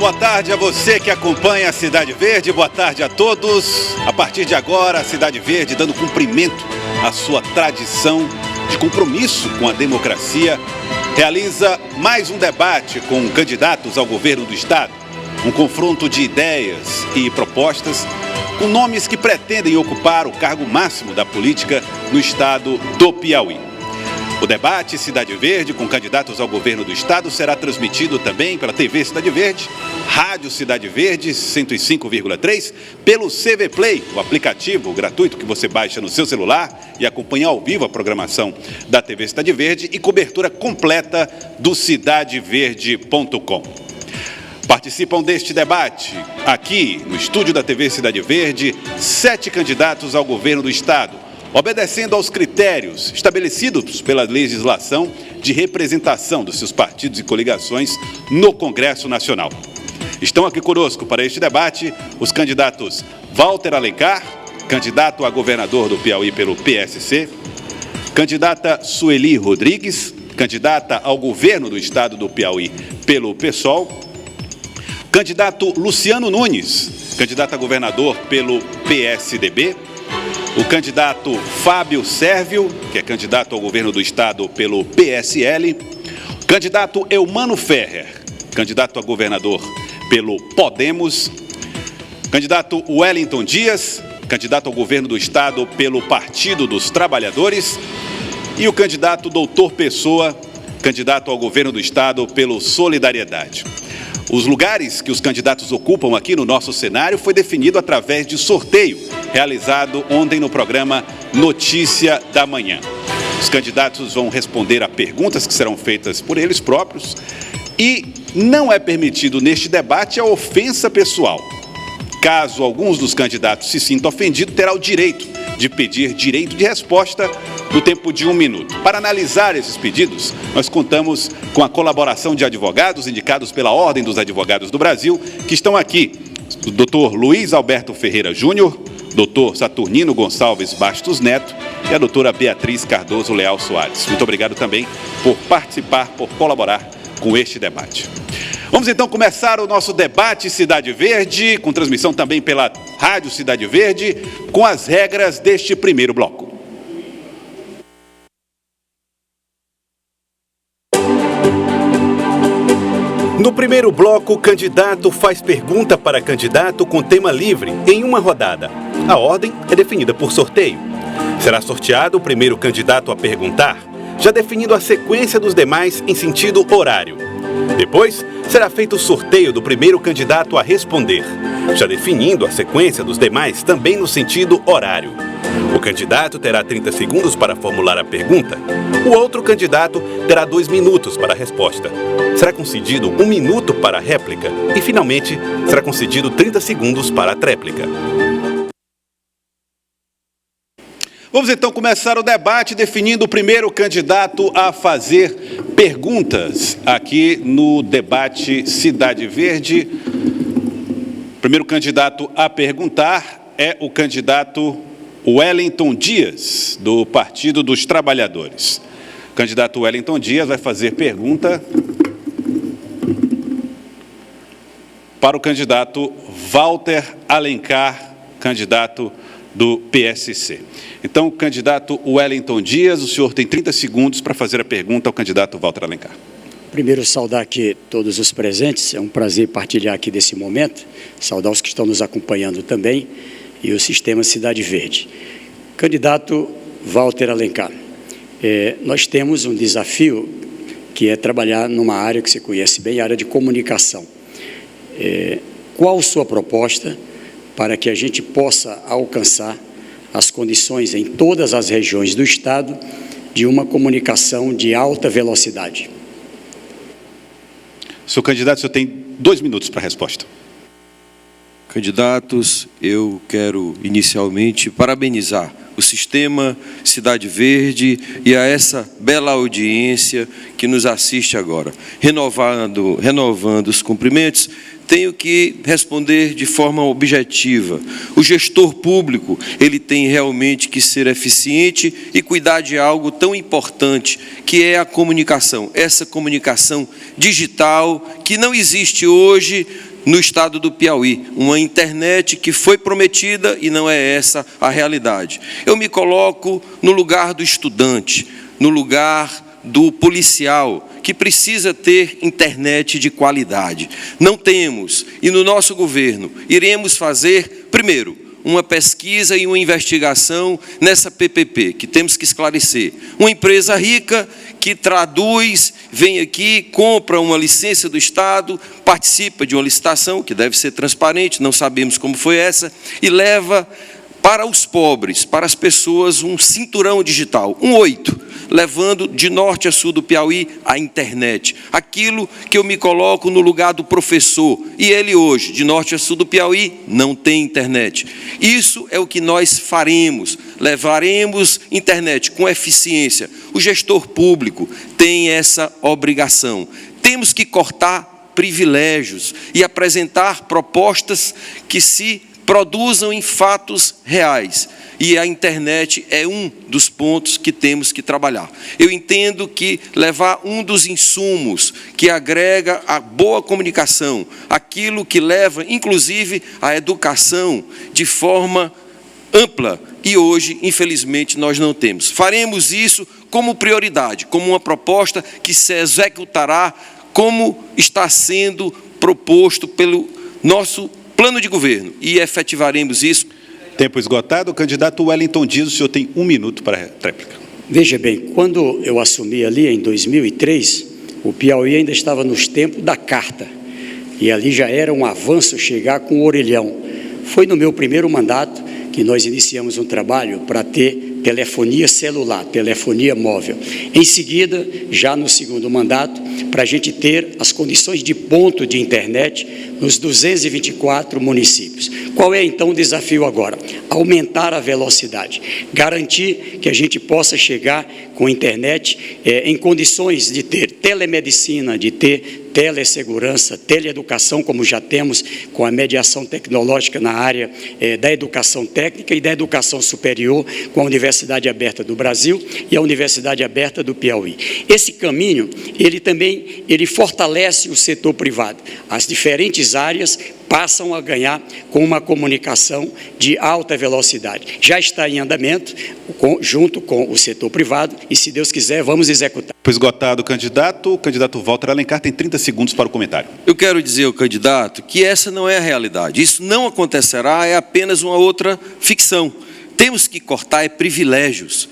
boa tarde a você que acompanha a Cidade Verde, boa tarde a todos. A partir de agora, a Cidade Verde, dando cumprimento à sua tradição de compromisso com a democracia, realiza mais um debate com candidatos ao governo do Estado. Um confronto de ideias e propostas com nomes que pretendem ocupar o cargo máximo da política no Estado do Piauí. O debate Cidade Verde com candidatos ao governo do Estado será transmitido também pela TV Cidade Verde, Rádio Cidade Verde 105,3, pelo CV Play, o aplicativo gratuito que você baixa no seu celular e acompanha ao vivo a programação da TV Cidade Verde e cobertura completa do cidadeverde.com. Participam deste debate, aqui no estúdio da TV Cidade Verde, 7 candidatos ao governo do Estado, obedecendo aos critérios estabelecidos pela legislação de representação dos seus partidos e coligações no Congresso Nacional. Estão aqui conosco para este debate os candidatos Walter Alencar, candidato a governador do Piauí pelo PSC, candidata Sueli Rodrigues, candidata ao governo do Estado do Piauí pelo PSOL, candidato Luciano Nunes, candidato a governador pelo PSDB, o candidato Fábio Sérvio, que é candidato ao governo do Estado pelo PSL, o candidato Eumano Ferrer, candidato a governador pelo Podemos, candidato Wellington Dias, candidato ao governo do Estado pelo Partido dos Trabalhadores, e o candidato Doutor Pessoa, candidato ao governo do Estado pelo Solidariedade. Os lugares que os candidatos ocupam aqui no nosso cenário foi definido através de sorteio, realizado ontem no programa Notícia da Manhã. Os candidatos vão responder a perguntas que serão feitas por eles próprios e não é permitido neste debate a ofensa pessoal. Caso alguns dos candidatos se sintam ofendidos, terá o direito de pedir direito de resposta no tempo de 1 minuto. Para analisar esses pedidos, nós contamos com a colaboração de advogados indicados pela Ordem dos Advogados do Brasil, que estão aqui. O doutor Luiz Alberto Ferreira Júnior, doutor Saturnino Gonçalves Bastos Neto e a doutora Beatriz Cardoso Leal Soares. Muito obrigado também por participar, por colaborar com este debate. Vamos então começar o nosso debate Cidade Verde, com transmissão também pela Rádio Cidade Verde, com as regras deste primeiro bloco. No primeiro bloco, o candidato faz pergunta para candidato com tema livre em uma rodada. A ordem é definida por sorteio. Será sorteado o primeiro candidato a perguntar, já definindo a sequência dos demais em sentido horário. Depois, será feito o sorteio do primeiro candidato a responder, já definindo a sequência dos demais também no sentido horário. O candidato terá 30 segundos para formular a pergunta. O outro candidato terá 2 minutos para a resposta. Será concedido 1 minuto para a réplica e, finalmente, será concedido 30 segundos para a tréplica. Vamos então começar o debate definindo o primeiro candidato a fazer perguntas aqui no debate Cidade Verde. O primeiro candidato a perguntar é o candidato Wellington Dias, do Partido dos Trabalhadores. O candidato Wellington Dias vai fazer pergunta para o candidato Walter Alencar, candidato do PSC. Então, o candidato Wellington Dias, o senhor tem 30 segundos para fazer a pergunta ao candidato Walter Alencar. Primeiro, saudar aqui todos os presentes, é um prazer partilhar aqui desse momento, saudar os que estão nos acompanhando também e o Sistema Cidade Verde. Candidato Walter Alencar, nós temos um desafio que é trabalhar numa área que você conhece bem, a área de comunicação. Qual sua proposta para que a gente possa alcançar as condições em todas as regiões do Estado de uma comunicação de alta velocidade? Senhor candidato, o senhor tem 2 minutos para a resposta. Candidatos, eu quero inicialmente parabenizar o Sistema Cidade Verde e a essa bela audiência que nos assiste agora. Renovando os cumprimentos, tenho que responder de forma objetiva. O gestor público, ele tem realmente que ser eficiente e cuidar de algo tão importante, que é a comunicação. Essa comunicação digital, que não existe hoje no estado do Piauí, uma internet que foi prometida e não é essa a realidade. Eu me coloco no lugar do estudante, no lugar do policial, que precisa ter internet de qualidade. Não temos, e no nosso governo iremos fazer, primeiro, uma pesquisa e uma investigação nessa PPP, que temos que esclarecer. Uma empresa rica que traduz, vem aqui, compra uma licença do Estado, participa de uma licitação, que deve ser transparente, não sabemos como foi essa, e leva para os pobres, para as pessoas, um cinturão digital, um 8, levando de norte a sul do Piauí a internet. Aquilo que eu me coloco no lugar do professor, e ele hoje, de norte a sul do Piauí, não tem internet. Isso é o que nós faremos, levaremos internet com eficiência. O gestor público tem essa obrigação. Temos que cortar privilégios e apresentar propostas que se produzam em fatos reais. E a internet é um dos pontos que temos que trabalhar. Eu entendo que levar um dos insumos que agrega a boa comunicação, aquilo que leva, inclusive, a educação de forma ampla, e hoje, infelizmente, nós não temos. Faremos isso como prioridade, como uma proposta que se executará como está sendo proposto pelo nosso plano de governo, e efetivaremos isso. Tempo esgotado. O candidato Wellington Dias, o senhor tem 1 minuto para a réplica. Veja bem, quando eu assumi ali em 2003, o Piauí ainda estava nos tempos da carta, e ali já era um avanço chegar com o orelhão. Foi no meu primeiro mandato que nós iniciamos um trabalho para ter telefonia celular, telefonia móvel. Em seguida, já no segundo mandato, para a gente ter as condições de ponto de internet nos 224 municípios. Qual é, então, o desafio agora? Aumentar a velocidade, garantir que a gente possa chegar com internet em condições de ter telemedicina, de ter telesegurança, teleeducação, como já temos com a mediação tecnológica na área da educação técnica e da educação superior, com a Universidade Aberta do Brasil e a Universidade Aberta do Piauí. Esse caminho, ele fortalece o setor privado. As diferentes áreas passam a ganhar com uma comunicação de alta velocidade. Já está em andamento, junto com o setor privado, e, se Deus quiser, vamos executar. Foi esgotado o candidato Walter Alencar tem 30 segundos para o comentário. Eu quero dizer ao candidato que essa não é a realidade. Isso não acontecerá, é apenas uma outra ficção. Temos que cortar privilégios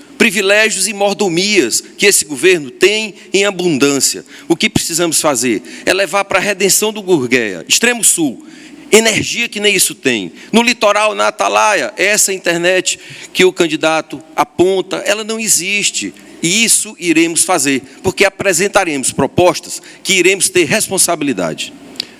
e mordomias que esse governo tem em abundância. O que precisamos fazer é levar para a redenção do Gurgueia, Extremo Sul, energia que nem isso tem. No litoral, na Atalaia, essa internet que o candidato aponta, ela não existe. E isso iremos fazer, porque apresentaremos propostas que iremos ter responsabilidade.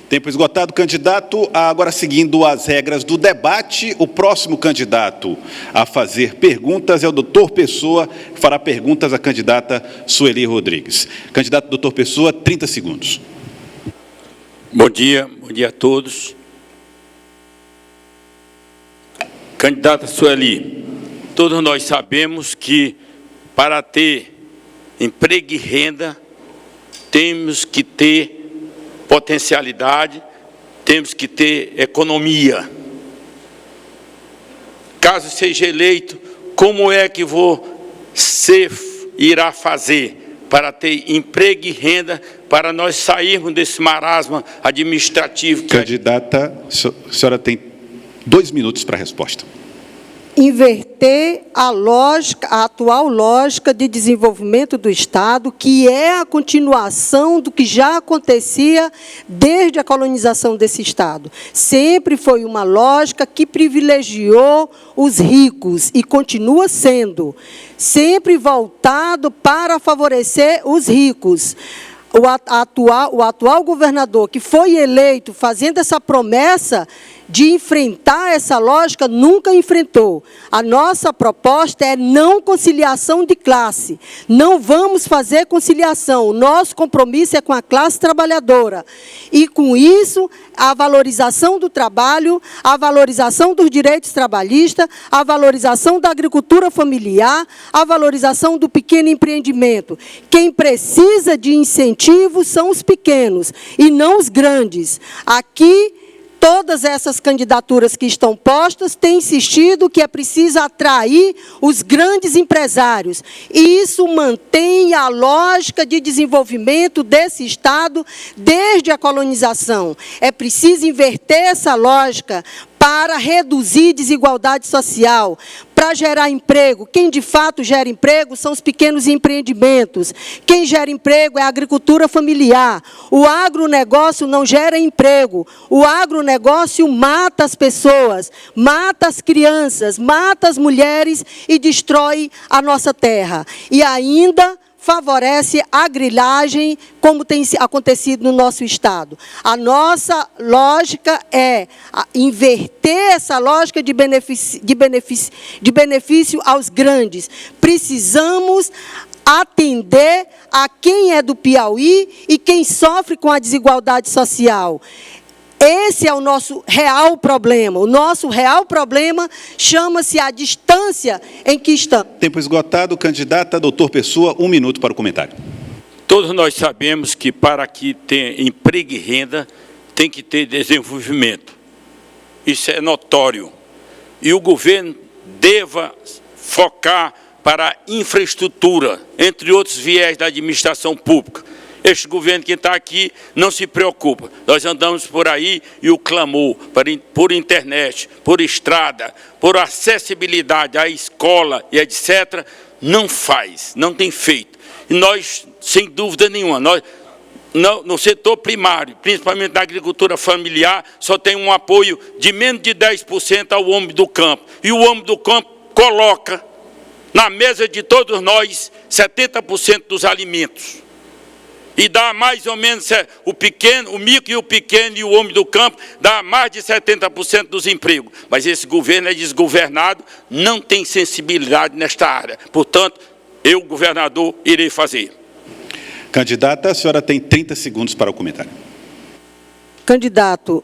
Tempo esgotado, candidato. Agora, seguindo as regras do debate, o próximo candidato a fazer perguntas é o doutor Pessoa, que fará perguntas à candidata Sueli Rodrigues. Candidato doutor Pessoa, 30 segundos. Bom dia a todos. Candidata Sueli, todos nós sabemos que para ter emprego e renda, temos que ter potencialidade, temos que ter economia. Caso seja eleito, como é que você irá fazer para ter emprego e renda, para nós sairmos desse marasmo administrativo? Candidata, a senhora tem 2 minutos para a resposta. Inverter a atual lógica de desenvolvimento do Estado, que é a continuação do que já acontecia desde a colonização desse Estado. Sempre foi uma lógica que privilegiou os ricos e continua sendo, sempre voltado para favorecer os ricos. O atual governador que foi eleito fazendo essa promessa de enfrentar essa lógica, nunca enfrentou. A nossa proposta é não conciliação de classe. Não vamos fazer conciliação. O nosso compromisso é com a classe trabalhadora. E, com isso, a valorização do trabalho, a valorização dos direitos trabalhistas, a valorização da agricultura familiar, a valorização do pequeno empreendimento. Quem precisa de incentivos são os pequenos e não os grandes. Aqui, todas essas candidaturas que estão postas têm insistido que é preciso atrair os grandes empresários. E isso mantém a lógica de desenvolvimento desse Estado desde a colonização. É preciso inverter essa lógica para reduzir desigualdade social, para gerar emprego. Quem de fato gera emprego são os pequenos empreendimentos. Quem gera emprego é a agricultura familiar. O agronegócio não gera emprego. O agronegócio mata as pessoas, mata as crianças, mata as mulheres e destrói a nossa terra. E ainda favorece a grilagem, como tem acontecido no nosso Estado. A nossa lógica é inverter essa lógica de benefício aos grandes. Precisamos atender a quem é do Piauí e quem sofre com a desigualdade social. Esse é o nosso real problema. O nosso real problema chama-se a distância em que estamos. Tempo esgotado. Candidata, doutor Pessoa, 1 minuto para o comentário. Todos nós sabemos que para que tenha emprego e renda, tem que ter desenvolvimento. Isso é notório. E o governo deva focar para a infraestrutura, entre outros viés da administração pública. Este governo que está aqui não se preocupa. Nós andamos por aí e o clamor por internet, por estrada, por acessibilidade à escola e etc., não faz, não tem feito. E nós, sem dúvida nenhuma, nós, no setor primário, principalmente na agricultura familiar, só tem um apoio de menos de 10% ao homem do campo. E o homem do campo coloca na mesa de todos nós 70% dos alimentos. E dá mais ou menos o micro e o pequeno e o homem do campo, dá mais de 70% dos empregos. Mas esse governo é desgovernado, não tem sensibilidade nesta área. Portanto, eu, governador, irei fazer. Candidata, a senhora tem 30 segundos para o comentário. Candidato,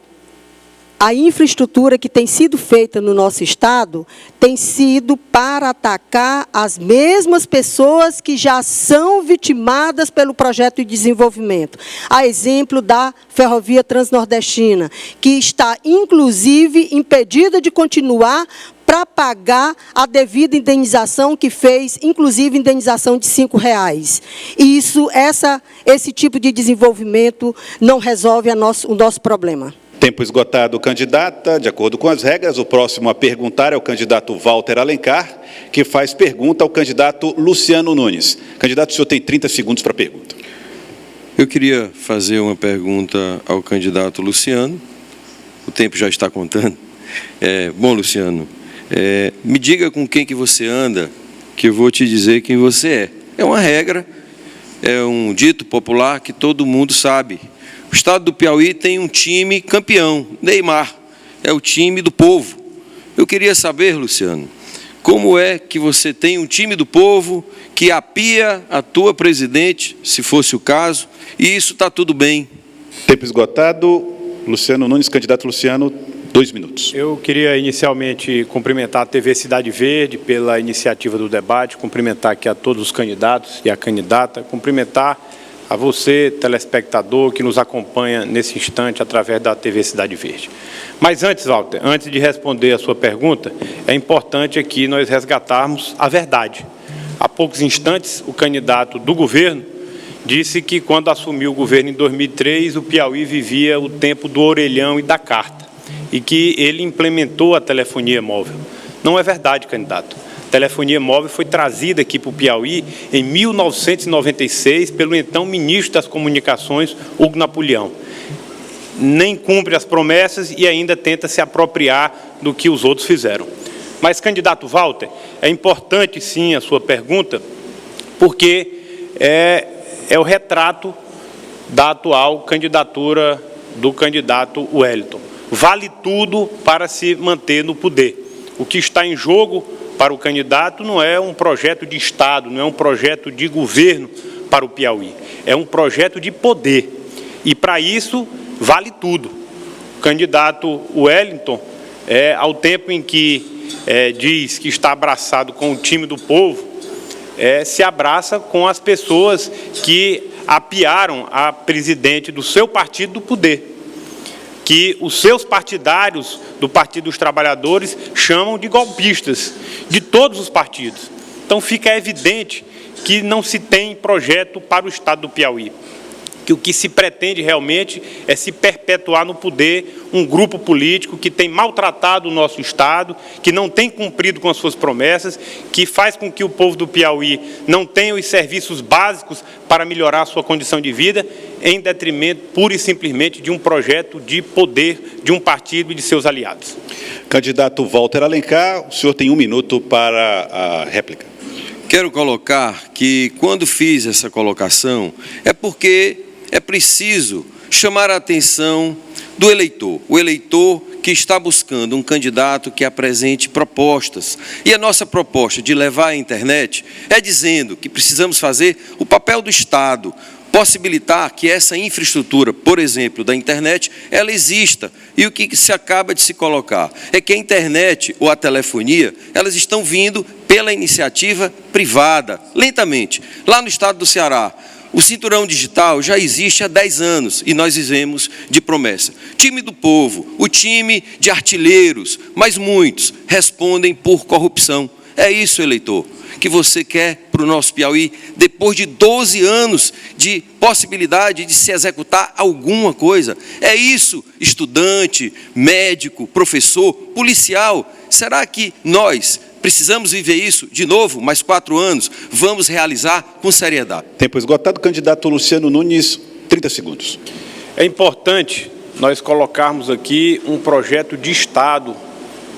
a infraestrutura que tem sido feita no nosso Estado tem sido para atacar as mesmas pessoas que já são vitimadas pelo projeto de desenvolvimento. A exemplo da Ferrovia Transnordestina, que está, inclusive, impedida de continuar para pagar a devida indenização que fez, inclusive indenização de R$ 5,00. E esse tipo de desenvolvimento não resolve o nosso problema. Tempo esgotado, candidata. De acordo com as regras, o próximo a perguntar é o candidato Walter Alencar, que faz pergunta ao candidato Luciano Nunes. Candidato, o senhor tem 30 segundos para a pergunta. Eu queria fazer uma pergunta ao candidato Luciano. O tempo já está contando. Bom, Luciano, me diga com quem que você anda, que eu vou te dizer quem você é. É uma regra, é um dito popular que todo mundo sabe. O Estado do Piauí tem um time campeão, Neymar, é o time do povo. Eu queria saber, Luciano, como é que você tem um time do povo que apia a tua presidente, se fosse o caso, e isso está tudo bem. Tempo esgotado. Luciano Nunes, candidato Luciano, 2 minutos. Eu queria inicialmente cumprimentar a TV Cidade Verde pela iniciativa do debate, cumprimentar aqui a todos os candidatos e a candidata, cumprimentar a você, telespectador, que nos acompanha nesse instante através da TV Cidade Verde. Mas antes, Walter, antes de responder a sua pergunta, é importante aqui nós resgatarmos a verdade. Há poucos instantes, o candidato do governo disse que, quando assumiu o governo em 2003, o Piauí vivia o tempo do orelhão e da carta, e que ele implementou a telefonia móvel. Não é verdade, candidato. A telefonia móvel foi trazida aqui para o Piauí em 1996 pelo então ministro das Comunicações, Hugo Napoleão. Nem cumpre as promessas e ainda tenta se apropriar do que os outros fizeram. Mas, candidato Walter, é importante sim a sua pergunta, porque é o retrato da atual candidatura do candidato Wellington. Vale tudo para se manter no poder. O que está em jogo para o candidato não é um projeto de Estado, não é um projeto de governo para o Piauí. É um projeto de poder. E, para isso, vale tudo. O candidato Wellington, ao tempo em que diz que está abraçado com o time do povo, se abraça com as pessoas que apiaram a presidente do seu partido do poder. que os seus partidários do Partido dos Trabalhadores chamam de golpistas, de todos os partidos. Então fica evidente que não se tem projeto para o Estado do Piauí, que o que se pretende realmente é se perpetuar no poder um grupo político que tem maltratado o nosso Estado, que não tem cumprido com as suas promessas, que faz com que o povo do Piauí não tenha os serviços básicos para melhorar a sua condição de vida, em detrimento, pura e simplesmente, de um projeto de poder de um partido e de seus aliados. Candidato Walter Alencar, o senhor tem 1 minuto para a réplica. Quero colocar que, quando fiz essa colocação, é porque é preciso chamar a atenção do eleitor, o eleitor que está buscando um candidato que apresente propostas. E a nossa proposta de levar a internet é dizendo que precisamos fazer o papel do Estado, possibilitar que essa infraestrutura, por exemplo, da internet, ela exista. E o que se acaba de se colocar é que a internet ou a telefonia, elas estão vindo pela iniciativa privada, lentamente. Lá no estado do Ceará, o cinturão digital já existe há 10 anos e nós vivemos de promessa. Time do povo, o time de artilheiros, mas muitos respondem por corrupção. É isso, eleitor, que você quer para o nosso Piauí, depois de 12 anos de possibilidade de se executar alguma coisa. É isso, estudante, médico, professor, policial. Será que nós precisamos viver isso de novo, mais 4 anos? Vamos realizar com seriedade. Tempo esgotado. Candidato Luciano Nunes, 30 segundos. É importante nós colocarmos aqui um projeto de Estado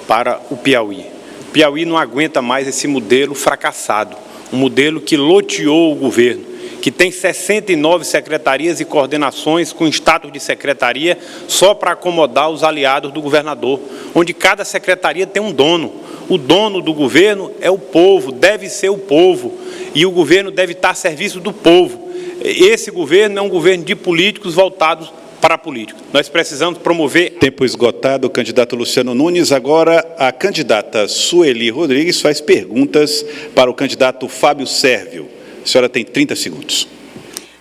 para o Piauí. O Piauí não aguenta mais esse modelo fracassado, um modelo que loteou o governo, que tem 69 secretarias e coordenações com status de secretaria só para acomodar os aliados do governador, onde cada secretaria tem um dono. O dono do governo é o povo, deve ser o povo, e o governo deve estar a serviço do povo. Esse governo é um governo de políticos voltados para políticos. Nós precisamos promover... Tempo esgotado, candidato Luciano Nunes. Agora, a candidata Sueli Rodrigues faz perguntas para o candidato Fábio Sérvio. A senhora tem 30 segundos.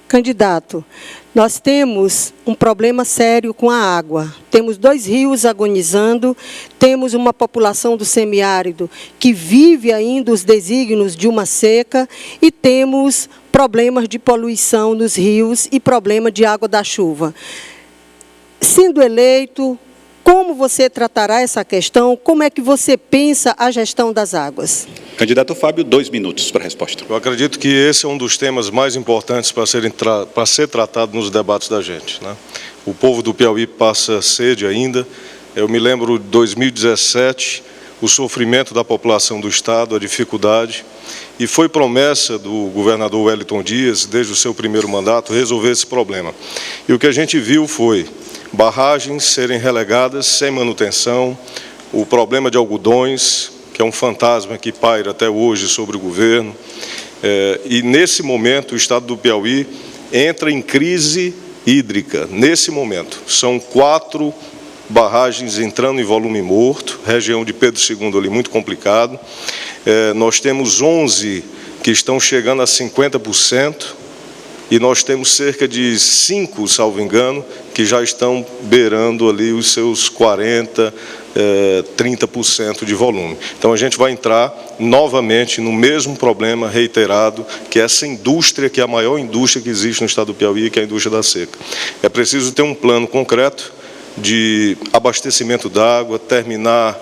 Candidato, nós temos um problema sério com a água. Temos 2 rios agonizando, temos uma população do semiárido que vive ainda os desígnios de uma seca e temos problemas de poluição nos rios e problema de água da chuva. Sendo eleito, como você tratará essa questão? Como é que você pensa a gestão das águas? Candidato Fábio, 2 minutos para a resposta. Eu acredito que esse é um dos temas mais importantes para ser tratado nos debates da gente, né? O povo do Piauí passa sede ainda. Eu me lembro de 2017, o sofrimento da população do Estado, a dificuldade, e foi promessa do governador Wellington Dias, desde o seu primeiro mandato, resolver esse problema. E o que a gente viu foi barragens serem relegadas sem manutenção, o problema de algodões, que é um fantasma que paira até hoje sobre o governo, e nesse momento o estado do Piauí entra em crise hídrica. Nesse momento, são 4 barragens entrando em volume morto, região de Pedro II ali muito complicado. Nós temos 11 que estão chegando a 50%, e nós temos cerca de 5, salvo engano, que já estão beirando ali os seus 40%, 30% de volume. Então a gente vai entrar novamente no mesmo problema reiterado, que é essa indústria, que é a maior indústria que existe no estado do Piauí, que é a indústria da seca. É preciso ter um plano concreto de abastecimento d'água,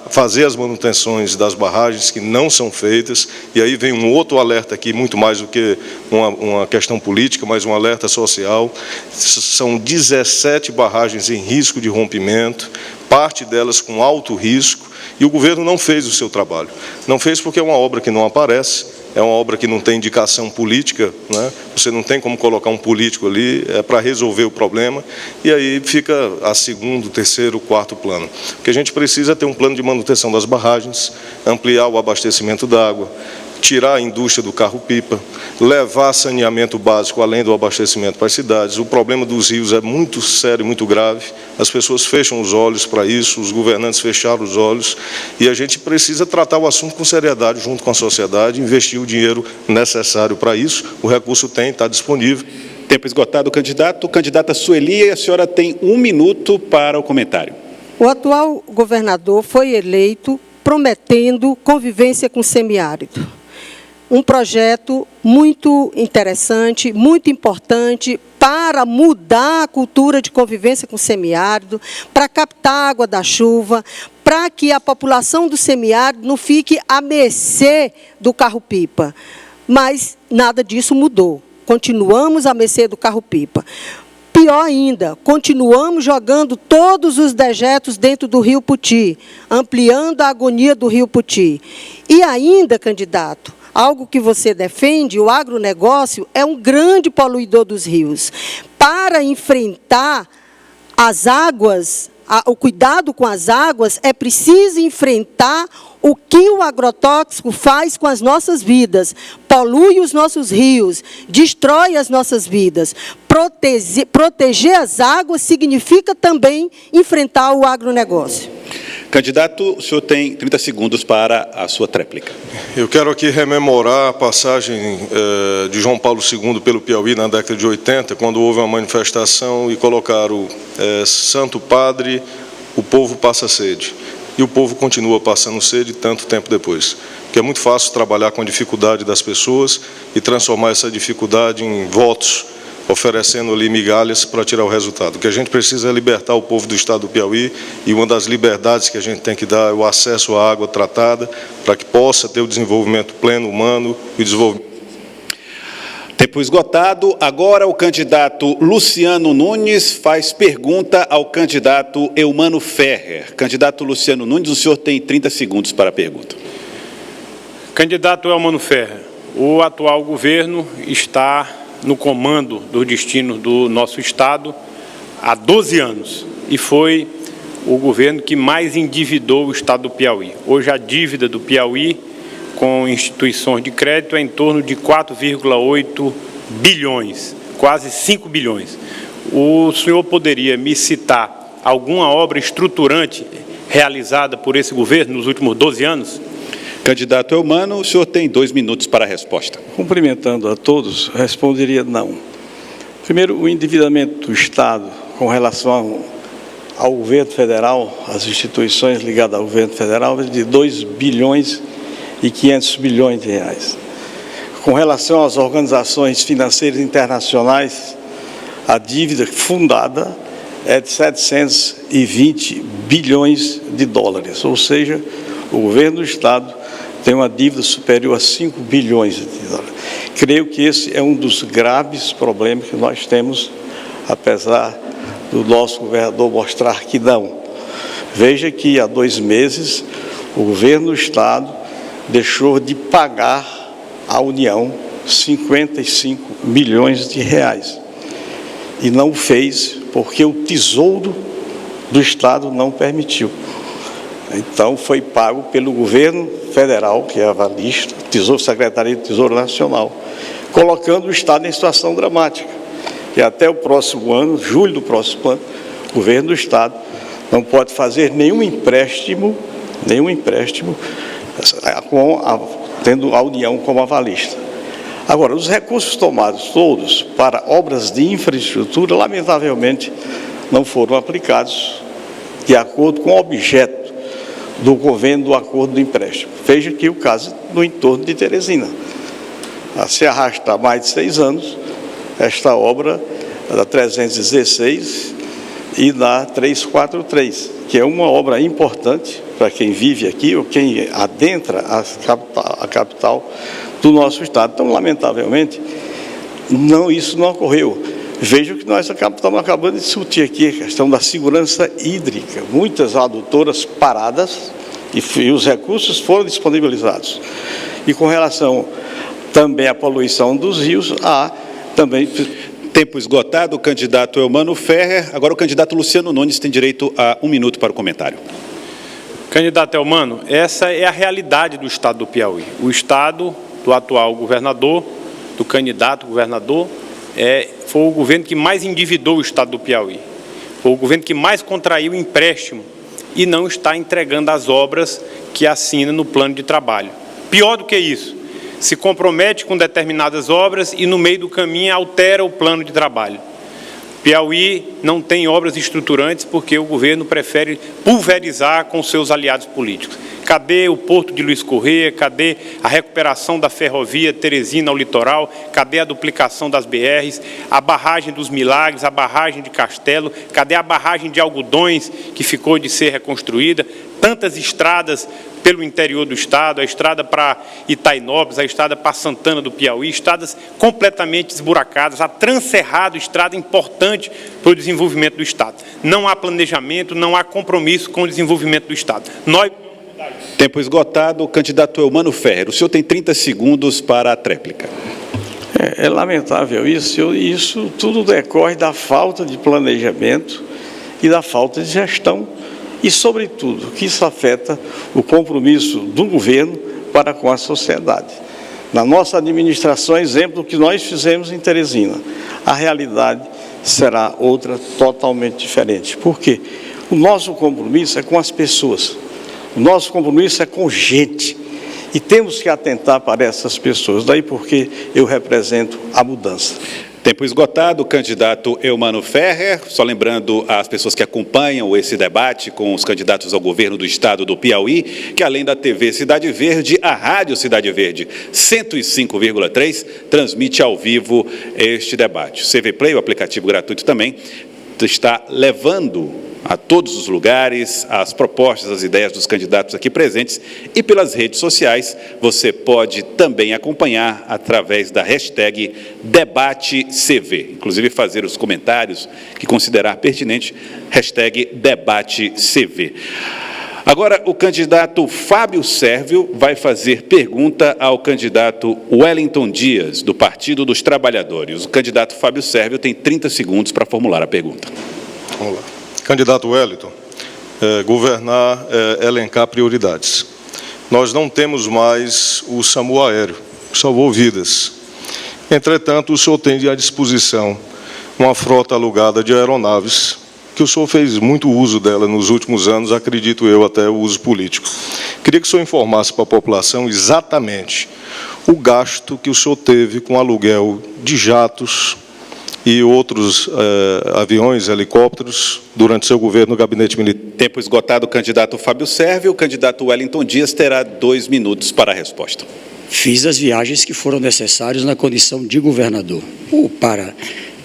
fazer as manutenções das barragens que não são feitas, e aí vem um outro alerta aqui, muito mais do que uma questão política, mas um alerta social. São 17 barragens em risco de rompimento, parte delas com alto risco, e o governo não fez o seu trabalho. Não fez porque é uma obra que não aparece, é uma obra que não tem indicação política, né? Você não tem como colocar um político ali, é para resolver o problema, e aí fica a 2º, 3º, 4º plano. O que a gente precisa é ter um plano de manutenção das barragens, ampliar o abastecimento d'água, tirar a indústria do carro-pipa, levar saneamento básico além do abastecimento para as cidades. O problema dos rios é muito sério, muito grave. As pessoas fecham os olhos para isso, os governantes fecharam os olhos, e a gente precisa tratar o assunto com seriedade junto com a sociedade, investir o dinheiro necessário para isso. O recurso está disponível. Tempo esgotado, candidato. Candidata Sueli, a senhora tem 1 minuto para o comentário. O atual governador foi eleito prometendo convivência com o semiárido. Um projeto muito interessante, muito importante para mudar a cultura de convivência com o semiárido, para captar a água da chuva, para que a população do semiárido não fique à mercê do carro-pipa. Mas nada disso mudou. Continuamos à mercê do carro-pipa. Pior ainda, continuamos jogando todos os dejetos dentro do Rio Puti, ampliando a agonia do Rio Puti. E ainda, candidato, algo que você defende, o agronegócio é um grande poluidor dos rios. Para enfrentar as águas, o cuidado com as águas, é preciso enfrentar o que o agrotóxico faz com as nossas vidas. Polui os nossos rios, destrói as nossas vidas. Proteger as águas significa também enfrentar o agronegócio. Candidato, o senhor tem 30 segundos para a sua tréplica. Eu quero aqui rememorar a passagem de João Paulo II pelo Piauí na década de 80, quando houve uma manifestação e colocaram Santo Padre, o povo passa sede. E o povo continua passando sede tanto tempo depois. Porque é muito fácil trabalhar com a dificuldade das pessoas e transformar essa dificuldade em votos, oferecendo ali migalhas para tirar o resultado. O que a gente precisa é libertar o povo do estado do Piauí, e uma das liberdades que a gente tem que dar é o acesso à água tratada, para que possa ter o desenvolvimento pleno humano e o desenvolvimento. Tempo esgotado. Agora o candidato Luciano Nunes faz pergunta ao candidato Eumano Ferrer. Candidato Luciano Nunes, o senhor tem 30 segundos para a pergunta. Candidato Eumano Ferrer, o atual governo está no comando do destino do nosso estado há 12 anos e foi o governo que mais endividou o estado do Piauí. Hoje a dívida do Piauí com instituições de crédito é em torno de 4,8 bilhões, quase 5 bilhões. O senhor poderia me citar alguma obra estruturante realizada por esse governo nos últimos 12 anos? Candidato Eumano, o senhor tem 2 minutos para a resposta. Cumprimentando a todos, responderia não. Primeiro, o endividamento do Estado com relação ao governo federal, às instituições ligadas ao governo federal, é de 2 bilhões e 500 bilhões de reais. Com relação às organizações financeiras internacionais, a dívida fundada é de 720 bilhões de dólares, ou seja, o governo do Estado tem uma dívida superior a 5 bilhões de dólares. Creio que esse é um dos graves problemas que nós temos, apesar do nosso governador mostrar que não. Veja que há 2 meses o governo do Estado deixou de pagar à União 55 milhões de reais. E não fez porque o Tesouro do Estado não permitiu. Então, foi pago pelo governo federal, que é avalista, Secretaria do Tesouro Nacional, colocando o Estado em situação dramática. E até o próximo ano, julho do próximo ano, o governo do Estado não pode fazer nenhum empréstimo, tendo a União como avalista. Agora, os recursos tomados todos para obras de infraestrutura, lamentavelmente, não foram aplicados de acordo com o objeto do governo do acordo do empréstimo. Veja aqui o caso no entorno de Teresina. Se arrasta há mais de 6 anos, esta obra da 316 e da 343, que é uma obra importante para quem vive aqui ou quem adentra a capital do nosso estado. Então, lamentavelmente, isso não ocorreu. Veja que nós estamos acabando de discutir aqui a questão da segurança hídrica. Muitas adutoras paradas e os recursos foram disponibilizados. E com relação também à poluição dos rios, há também... Tempo esgotado, o candidato Eumano Ferrer. Agora o candidato Luciano Nunes tem direito a 1 minuto para o comentário. Candidato Eumano, essa é a realidade do estado do Piauí. O estado do atual governador, do candidato governador, foi o governo que mais endividou o estado do Piauí. Foi o governo que mais contraiu empréstimo e não está entregando as obras que assina no plano de trabalho. Pior do que isso, se compromete com determinadas obras e, no meio do caminho, altera o plano de trabalho. Piauí não tem obras estruturantes porque o governo prefere pulverizar com seus aliados políticos. Cadê o Porto de Luiz Correia? Cadê a recuperação da ferrovia Teresina ao litoral? Cadê a duplicação das BRs? A barragem dos Milagres, a barragem de Castelo? Cadê a barragem de Algodões, que ficou de ser reconstruída? Tantas estradas pelo interior do estado, a estrada para Itainópolis, a estrada para Santana do Piauí, estradas completamente esburacadas, a Transcerrado, estrada importante para o desenvolvimento do estado. Não há planejamento, não há compromisso com o desenvolvimento do estado. Tempo esgotado. Candidato Eumano Ferrer, o senhor tem 30 segundos para a tréplica. É lamentável isso, e isso tudo decorre da falta de planejamento e da falta de gestão e, sobretudo, que isso afeta o compromisso do governo para com a sociedade. Na nossa administração, exemplo do que nós fizemos em Teresina, a realidade será outra totalmente diferente. Por quê? O nosso compromisso é com as pessoas. O nosso compromisso é com gente e temos que atentar para essas pessoas, daí porque eu represento a mudança. Tempo esgotado. Candidato Eumano Ferrer, só lembrando às pessoas que acompanham esse debate com os candidatos ao governo do estado do Piauí, que além da TV Cidade Verde, a Rádio Cidade Verde 105,3 transmite ao vivo este debate. O CV Play, o aplicativo gratuito também, está levando a todos os lugares as propostas, as ideias dos candidatos aqui presentes, e pelas redes sociais você pode também acompanhar através da hashtag DebateCV, inclusive fazer os comentários que considerar pertinente, hashtag DebateCV. Agora, o candidato Fábio Sérvio vai fazer pergunta ao candidato Wellington Dias, do Partido dos Trabalhadores. O candidato Fábio Sérvio tem 30 segundos para formular a pergunta. Vamos lá. Candidato Wellington, governar é elencar prioridades. Nós não temos mais o SAMU aéreo, salvou vidas. Entretanto, o senhor tem à disposição uma frota alugada de aeronaves, que o senhor fez muito uso dela nos últimos anos, acredito eu, até o uso político. Queria que o senhor informasse para a população exatamente o gasto que o senhor teve com aluguel de jatos e outros aviões, helicópteros, durante seu governo no gabinete militar. Tempo esgotado, candidato Fábio Sérvio. O candidato Wellington Dias terá 2 minutos para a resposta. Fiz as viagens que foram necessárias na condição de governador, ou para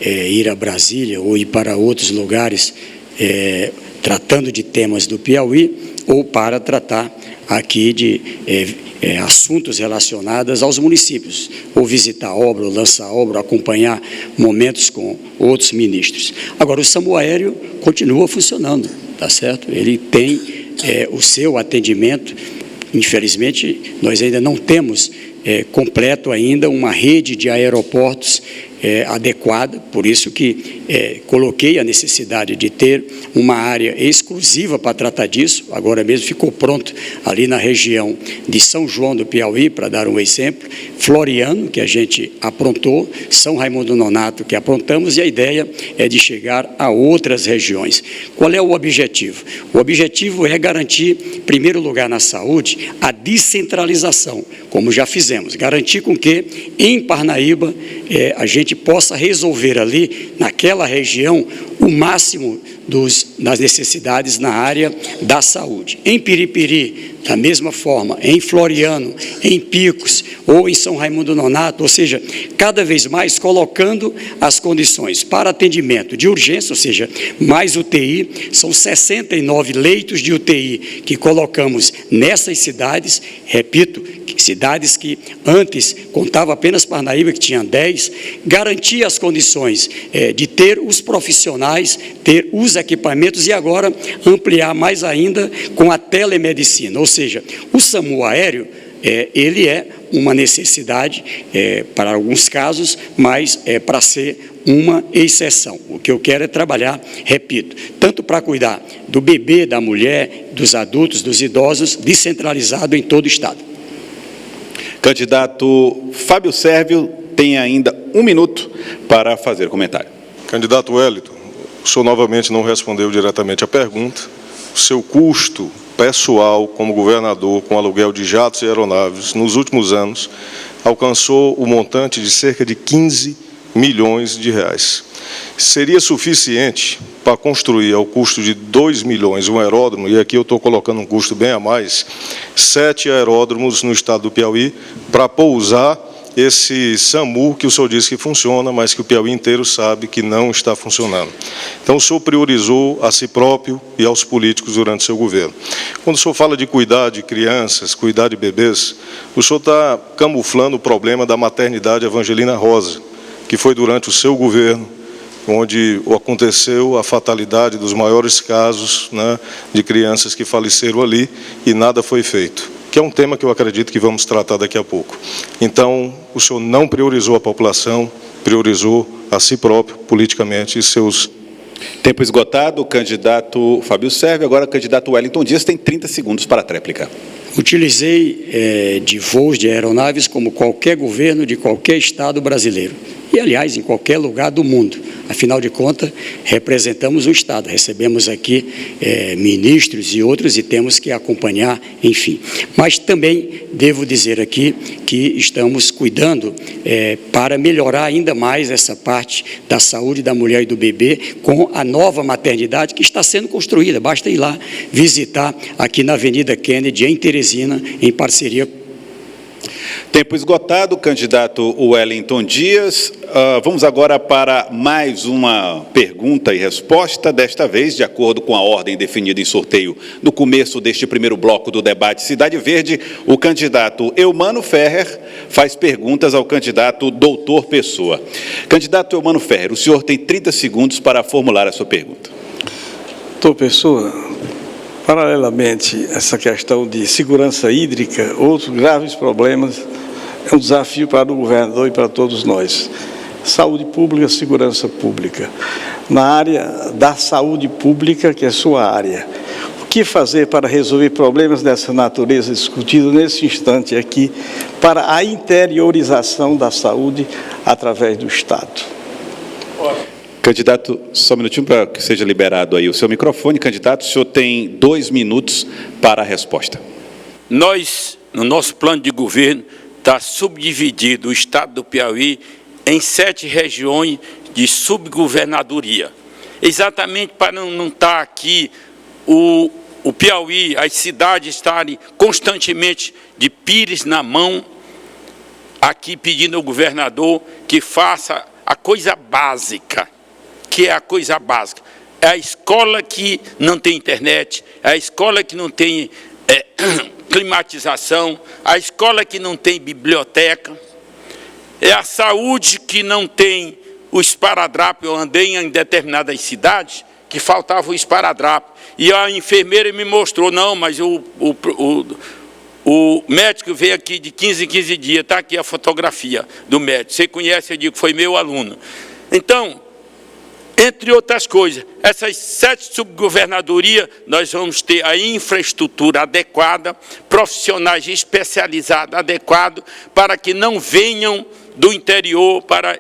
ir a Brasília, ou ir para outros lugares, tratando de temas do Piauí, ou para tratar aqui de assuntos relacionados aos municípios, ou visitar obra, ou lançar obra, acompanhar momentos com outros ministros. Agora, o SAMU aéreo continua funcionando, tá certo? Ele tem o seu atendimento. Infelizmente, nós ainda não temos completo ainda uma rede de aeroportos adequada, por isso que coloquei a necessidade de ter uma área exclusiva para tratar disso. Agora mesmo ficou pronto ali na região de São João do Piauí, para dar um exemplo, Floriano, que a gente aprontou, São Raimundo Nonato, que aprontamos, e a ideia é de chegar a outras regiões. Qual é o objetivo? O objetivo é garantir, em primeiro lugar na saúde, a descentralização, como já fizemos, garantir com que em Parnaíba a gente possa resolver ali, naquela região, o máximo das necessidades na área da saúde. Em Piripiri, da mesma forma, em Floriano, em Picos ou em São Raimundo Nonato, ou seja, cada vez mais colocando as condições para atendimento de urgência, ou seja, mais UTI, são 69 leitos de UTI que colocamos nessas cidades, repito, cidades que antes contava apenas Parnaíba, que tinha 10, garantir as condições de ter os profissionais, ter os equipamentos e agora ampliar mais ainda com a telemedicina, ou seja, o SAMU aéreo, ele é uma necessidade para alguns casos, mas para ser uma exceção. O que eu quero é trabalhar, repito, tanto para cuidar do bebê, da mulher, dos adultos, dos idosos, descentralizado em todo o estado. Candidato Fábio Sérvio tem ainda 1 minuto para fazer comentário. Candidato Wellington, o senhor novamente não respondeu diretamente à pergunta. O seu custo pessoal como governador com aluguel de jatos e aeronaves nos últimos anos alcançou o montante de cerca de 15 milhões de reais. Seria suficiente para construir ao custo de 2 milhões um aeródromo, e aqui eu estou colocando um custo bem a mais, 7 aeródromos no estado do Piauí, para pousar esse SAMU que o senhor disse que funciona, mas que o Piauí inteiro sabe que não está funcionando. Então, o senhor priorizou a si próprio e aos políticos durante seu governo. Quando o senhor fala de cuidar de crianças, cuidar de bebês, o senhor está camuflando o problema da maternidade Evangelina Rosa, que foi durante o seu governo, onde aconteceu a fatalidade dos maiores casos, né, de crianças que faleceram ali e nada foi feito, que é um tema que eu acredito que vamos tratar daqui a pouco. Então, o senhor não priorizou a população, priorizou a si próprio, politicamente, e seus... Tempo esgotado, o candidato Fábio Serve, agora o candidato Wellington Dias tem 30 segundos para a tréplica. Utilizei de voos de aeronaves como qualquer governo de qualquer estado brasileiro. E, aliás, em qualquer lugar do mundo. Afinal de contas, representamos o Estado, recebemos aqui ministros e outros e temos que acompanhar, enfim. Mas também devo dizer aqui que estamos cuidando para melhorar ainda mais essa parte da saúde da mulher e do bebê com a nova maternidade que está sendo construída. Basta ir lá visitar aqui na Avenida Kennedy, em Teresina, em parceria com... Tempo esgotado, candidato Wellington Dias. Vamos agora para mais uma pergunta e resposta, desta vez, de acordo com a ordem definida em sorteio no começo deste primeiro bloco do debate Cidade Verde, o candidato Eumano Ferrer faz perguntas ao candidato Doutor Pessoa. Candidato Eumano Ferrer, o senhor tem 30 segundos para formular a sua pergunta. Doutor Pessoa, paralelamente a essa questão de segurança hídrica, outros graves problemas, é um desafio para o governador e para todos nós. Saúde pública, segurança pública. Na área da saúde pública, que é sua área, o que fazer para resolver problemas dessa natureza discutidos nesse instante aqui, para a interiorização da saúde através do Estado? Candidato, só um minutinho para que seja liberado aí o seu microfone. Candidato, o senhor tem 2 minutos para a resposta. Nós, no nosso plano de governo, está subdividido o estado do Piauí em 7 regiões de subgovernadoria. Exatamente para não estar aqui o Piauí, as cidades estarem constantemente de pires na mão, aqui pedindo ao governador que faça a coisa básica, que é a coisa básica. É a escola que não tem internet, é a escola que não tem climatização, a escola que não tem biblioteca, é a saúde que não tem o esparadrapo. Eu andei em determinadas cidades que faltava o esparadrapo, e a enfermeira me mostrou, não, mas o médico veio aqui de 15 em 15 dias, está aqui a fotografia do médico, você conhece, eu digo, foi meu aluno. Então, entre outras coisas, essas 7 subgovernadorias, nós vamos ter a infraestrutura adequada, profissionais especializados adequados, para que não venham do interior para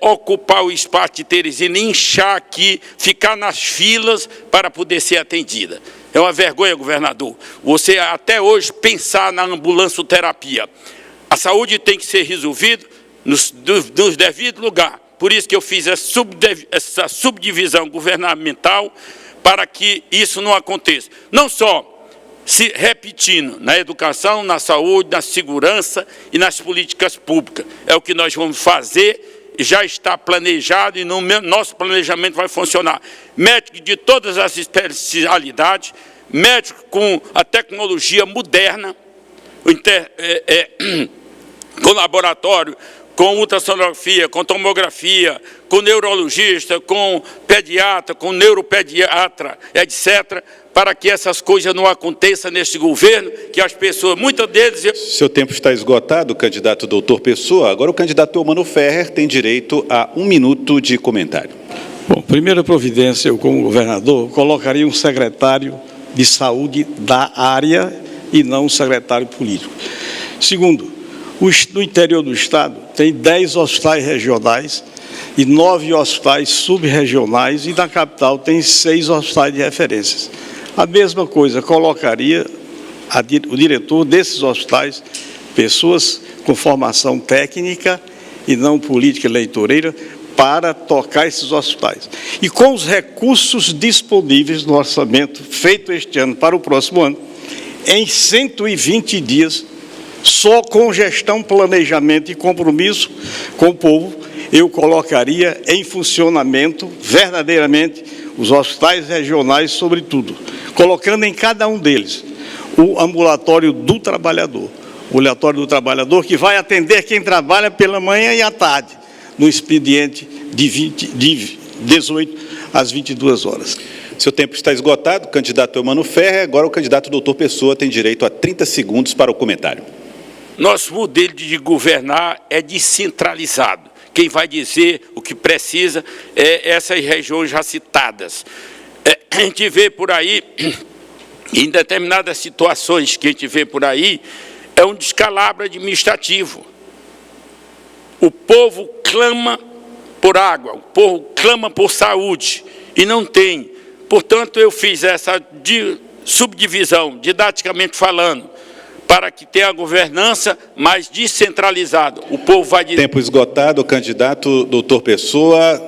ocupar o espaço de Teresina, inchar aqui, ficar nas filas para poder ser atendida. É uma vergonha, governador, você até hoje pensar na ambulância-terapia. A saúde tem que ser resolvida nos devidos lugares. Por isso que eu fiz essa subdivisão governamental, para que isso não aconteça. Não só se repetindo na educação, na saúde, na segurança e nas políticas públicas. É o que nós vamos fazer, já está planejado e no nosso planejamento vai funcionar. Médico de todas as especialidades, médico com a tecnologia moderna, com laboratório, com ultrassonografia, com tomografia, com neurologista, com pediatra, com neuropediatra, etc., para que essas coisas não aconteçam neste governo, que as pessoas, muitas deles... Seu tempo está esgotado, candidato doutor Pessoa. Agora o candidato Eumano Ferrer tem direito a 1 minuto de comentário. Bom, primeira providência, eu como governador, colocaria um secretário de saúde da área e não um secretário político. Segundo, no interior do Estado tem 10 hospitais regionais e 9 hospitais subregionais, e na capital tem 6 hospitais de referências. A mesma coisa, colocaria o diretor desses hospitais, pessoas com formação técnica e não política eleitoreira para tocar esses hospitais. E com os recursos disponíveis no orçamento feito este ano para o próximo ano, em 120 dias, só com gestão, planejamento e compromisso com o povo, eu colocaria em funcionamento, verdadeiramente, os hospitais regionais, sobretudo, colocando em cada um deles o ambulatório do trabalhador. O ambulatório do trabalhador que vai atender quem trabalha pela manhã e à tarde, no expediente de 18 às 22 horas. Seu tempo está esgotado, candidato Eumano Ferrer. Agora o candidato doutor Pessoa tem direito a 30 segundos para o comentário. Nosso modelo de governar é descentralizado. Quem vai dizer o que precisa é essas regiões já citadas. A gente vê por aí, em determinadas situações que a gente vê por aí, é um descalabro administrativo. O povo clama por água, o povo clama por saúde e não tem. Portanto, eu fiz essa subdivisão, didaticamente falando, para que tenha a governança mais descentralizada. O povo vai dizer... Tempo esgotado, candidato doutor Pessoa.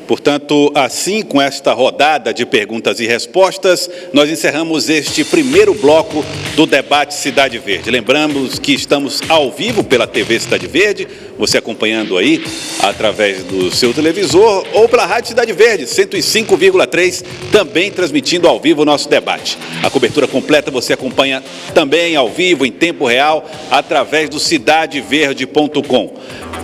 Portanto, assim, com esta rodada de perguntas e respostas, nós encerramos este primeiro bloco do debate Cidade Verde. Lembramos que estamos ao vivo pela TV Cidade Verde, você acompanhando aí através do seu televisor ou pela Rádio Cidade Verde, 105,3, também transmitindo ao vivo o nosso debate. A cobertura completa você acompanha também ao vivo, em tempo real, através do cidadeverde.com.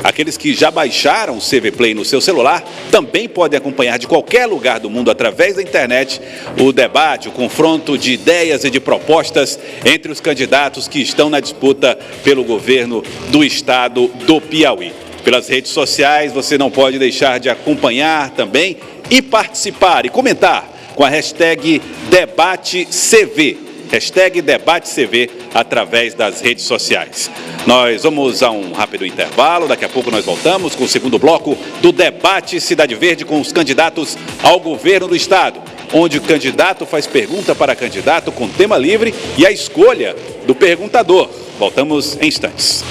Aqueles que já baixaram o CV Play no seu celular também podem acompanhar de qualquer lugar do mundo, através da internet, o debate, o confronto de ideias e de propostas entre os candidatos que estão na disputa pelo governo do estado do Piauí. Pelas redes sociais, você não pode deixar de acompanhar também e participar e comentar com a hashtag DebateCV. Hashtag DebateCV através das redes sociais. Nós vamos a um rápido intervalo, daqui a pouco nós voltamos com o segundo bloco do debate Cidade Verde com os candidatos ao governo do estado, onde o candidato faz pergunta para candidato com tema livre e a escolha do perguntador. Voltamos em instantes.